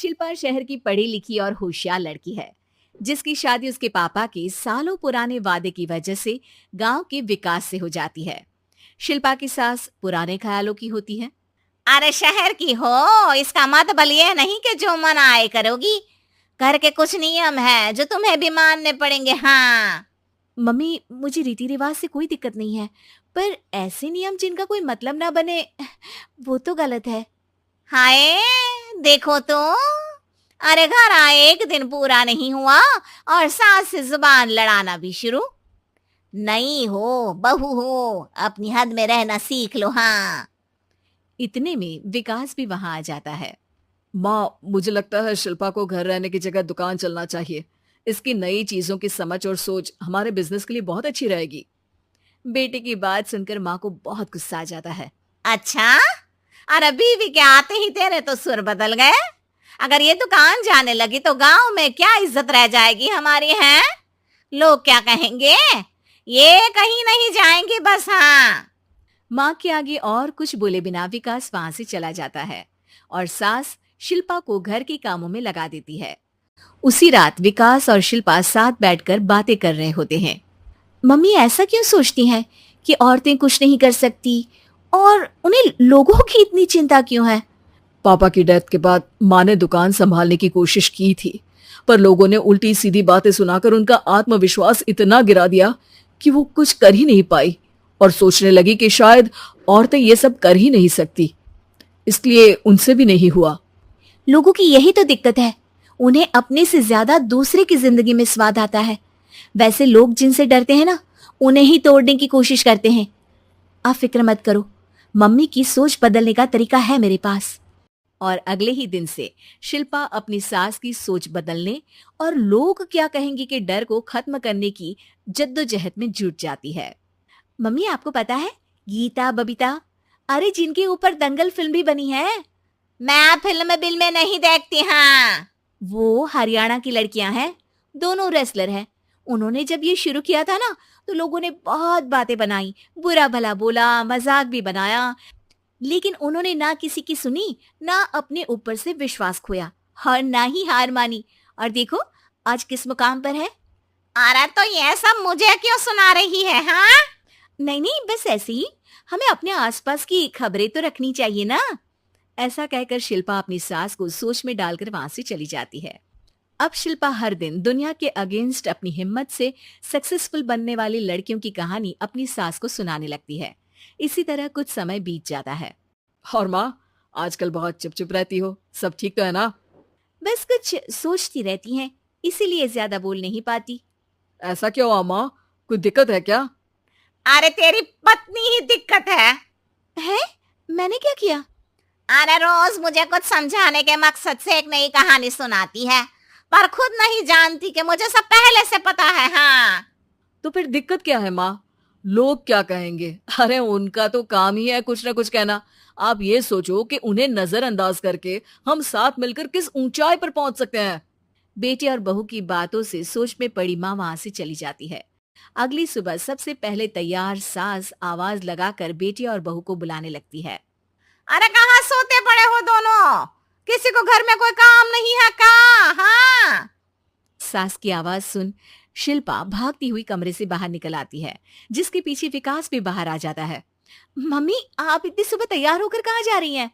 शिल्पा शहर की पढ़ी लिखी और होशियार लड़की है, जिसकी शादी उसके पापा के सालों पुराने वादे की वजह से गांव के विकास से हो जाती है। शिल्पा की सास पुराने ख्यालों की होती है। अरे शहर की हो, इसका मतलब ये नहीं कि जो मन आए करोगी। घर के कुछ नियम है जो तुम्हें भी मानने पड़ेंगे। हाँ। मम्मी, मुझे रीति रिवाज से कोई दिक्कत नहीं है, पर ऐसे नियम जिनका कोई मतलब ना बने, वो तो गलत है। हाय, देखो तो। अरे घर आए एक दिन पूरा नहीं हुआ और सास से जुबान लड़ाना भी शुरू। नहीं हो, बहू हो, अपनी हद में रहना सीख लो। हाँ। इतने में विकास भी वहां आ जाता है। माँ, मुझे लगता है शिल्पा को घर रहने की जगह दुकान चलना चाहिए। इसकी नई चीजों की समझ और सोच हमारे बिजनेस के लिए बहुत अच्छी रहेगी। बेटे की बात सुनकर माँ को बहुत गुस्सा आ जाता है। अच्छा, अरे बीवी के आते ही तेरे तो सुर बदल गए। अगर ये दुकान जाने लगी तो गांव में क्या इज्जत रह जाएगी हमारी। है लोग क्या कहेंगे? ये कहीं नहीं जाएंगी बस। हाँ। माँ के आगे और कुछ बोले बिना विकास वहां से चला जाता है और सास शिल्पा को घर के कामों में लगा देती है। उसी रात विकास और शिल्पा साथ बैठकर बातें कर रहे होते हैं। मम्मी ऐसा क्यों सोचती हैं कि औरतें कुछ नहीं कर सकती, और उन्हें लोगों की इतनी चिंता क्यों है? पापा की डेथ के बाद माँ ने दुकान संभालने की कोशिश की थी, पर लोगों ने उल्टी सीधी बातें सुनाकर उनका आत्मविश्वास इतना गिरा दिया कि वो कुछ कर ही नहीं पाई और सोचने लगी कि शायद औरतें ये सब कर ही नहीं सकती, इसलिए उनसे भी नहीं हुआ। लोगों की यही तो दिक्कत है, उन्हें अपने से ज्यादा दूसरे की जिंदगी में स्वाद आता है। वैसे लोग जिनसे डरते हैं ना, उन्हें ही तोड़ने की कोशिश करते हैं। आप फिक्र मत करो, मम्मी की सोच बदलने का तरीका है मेरे पास। और अगले ही दिन से शिल्पा अपनी सास की सोच बदलने और लोग क्या कहेंगे के डर को खत्म करने की जद्दोजहद में जुट जाती है। मम्मी, आपको पता है गीता बबीता, अरे जिनके ऊपर दंगल फिल्म भी बनी है। मैं फिल्म बिल में नहीं देखती। हाँ। वो हरियाणा की लड़कियां हैं, दोनों रेसलर हैं। उन्होंने जब ये शुरू किया था ना, तो लोगों ने बहुत बातें बनाई, बुरा भला बोला, मजाक भी बनाया, लेकिन उन्होंने ना किसी की सुनी, ना अपने ऊपर से विश्वास खोया और ना ही हार मानी। और देखो आज किस मुकाम पर है। अरे तो ये सब मुझे क्यों सुना रही है? हाँ। नहीं नहीं, बस ऐसे ही, हमें अपने आसपास की खबरें तो रखनी चाहिए ना। ऐसा कहकर शिल्पा अपनी सास को सोच में डालकर वहां से चली जाती है। अब शिल्पा हर दिन दुनिया के अगेंस्ट अपनी हिम्मत से सक्सेसफुल बनने वाली लड़कियों की कहानी अपनी सास को सुनाने लगती है। इसी तरह कुछ समय बीत जाता है। और माँ, आजकल बहुत चुप-चुप रहती हो, सब ठीक तो है ना? बस कुछ सोचती रहती हैं, इसीलिए ज्यादा बोल नहीं पाती। ऐसा क्यों हुआ माँ, कोई दिक्कत है क्या? अरे तेरी पत्नी ही दिक्कत है। है? मैंने क्या किया? अरे रोज मुझे कुछ समझाने के मकसद से एक नई कहानी सुनाती है, पर खुद नहीं जानती कि मुझे सब पहले से पता है। हाँ। तो फिर दिक्कत क्या है माँ? लोग क्या कहेंगे? अरे उनका तो काम ही है कुछ ना कुछ कहना। आप ये सोचो कि उन्हें नजरअंदाज करके हम साथ मिलकर किस ऊंचाई पर पहुंच सकते हैं। बेटे और बहू की बातों से सोच में पड़ी माँ वहां से चली जाती है। अगली सुबह सबसे पहले तैयार सास आवाज लगाकर बेटी और बहू को बुलाने लगती है। अरे कहाँ सोते पड़े हो दोनों? किसी को घर में कोई काम नहीं है का? हाँ। सास की आवाज सुन शिल्पा भागती हुई कमरे से बाहर निकल आती है, जिसके पीछे विकास भी बाहर आ जाता है। मम्मी, आप इतनी सुबह तैयार होकर कहाँ जा रही हैं?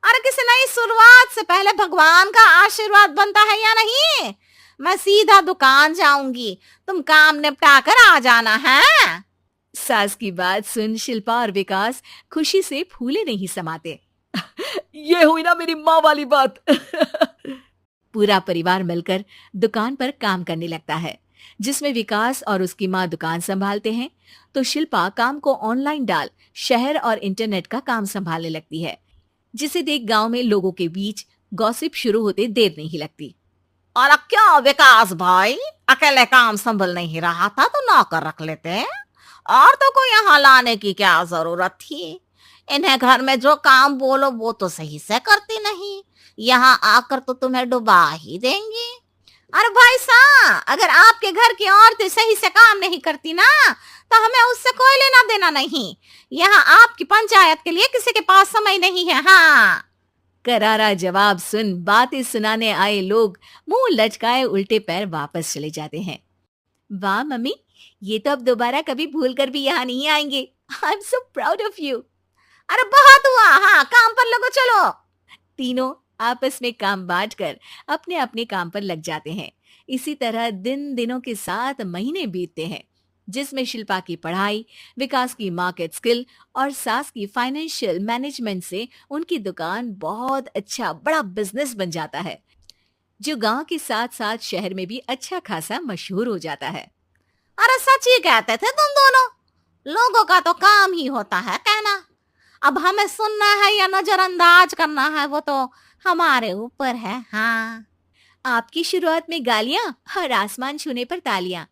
अरे किसी नई शुरुआत से पहले भगवान का आशीर्वाद बनता है या नहीं? मैं सीधा दुकान जाऊंगी, तुम काम निपटा कर आ जाना है। सास की बात सुन शिल्पा और विकास खुशी से फूले नहीं समाते। ये हुई ना मेरी माँ वाली बात। पूरा परिवार मिलकर दुकान पर काम करने लगता है, जिसमें विकास और उसकी माँ दुकान संभालते हैं, तो शिल्पा काम को ऑनलाइन डाल शहर और इंटरनेट का काम संभालने लगती है, जिसे देख गांव में लोगों के बीच गॉसिप शुरू होते देर नहीं लगती। और क्या विकास भाई, अकेले काम संभल नहीं रहा था तो नौकर रख लेते, और तो कोई यहाँ लाने की क्या जरूरत थी? इन्हें घर में जो काम बोलो वो तो सही से करती नहीं, यहाँ आकर तो तुम्हें डुबा ही देंगी। अरे भाई साहब, अगर आपके घर की औरतें सही से काम नहीं करती ना, तो हमें उससे कोई लेना देना नहीं। यहाँ आपकी पंचायत के लिए किसी के पास समय नहीं है। हाँ। करारा जवाब सुन बातें सुनाने आए लोग मुंह लटकाए उल्टे पैर वापस चले जाते हैं। वाह मम्मी, ये तो अब दोबारा कभी भूल कर भी यहाँ नहीं आएंगे। I am so proud of you. अरे बहुत हुआ, हाँ काम पर लगो चलो। तीनों आपस में काम बांटकर अपने अपने काम पर लग जाते हैं। इसी तरह दिनों के साथ महीने बीतते हैं, जिसमें शिल्पा की पढ़ाई, विकास की मार्केट स्किल और सास की फाइनेंशियल मैनेजमेंट से उनकी दुकान बहुत अच्छा बड़ा बिजनेस बन जाता है, जो गांव के साथ साथ शहर में भी अच्छा खासा मशहूर हो जाता है। अरे सच ही कहते थे तुम दोनों, लोगों का तो काम ही होता है कहना। अब हमें सुनना है या नजरअंदाज करना है वो तो हमारे ऊपर है। हाँ, आपकी शुरुआत में गालियां और आसमान छूने पर तालियां,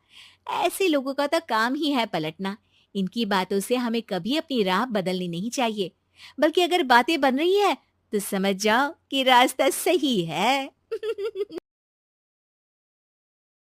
ऐसे लोगों का तो काम ही है पलटना। इनकी बातों से हमें कभी अपनी राह बदलनी नहीं चाहिए, बल्कि अगर बातें बन रही है तो समझ जाओ कि रास्ता सही है।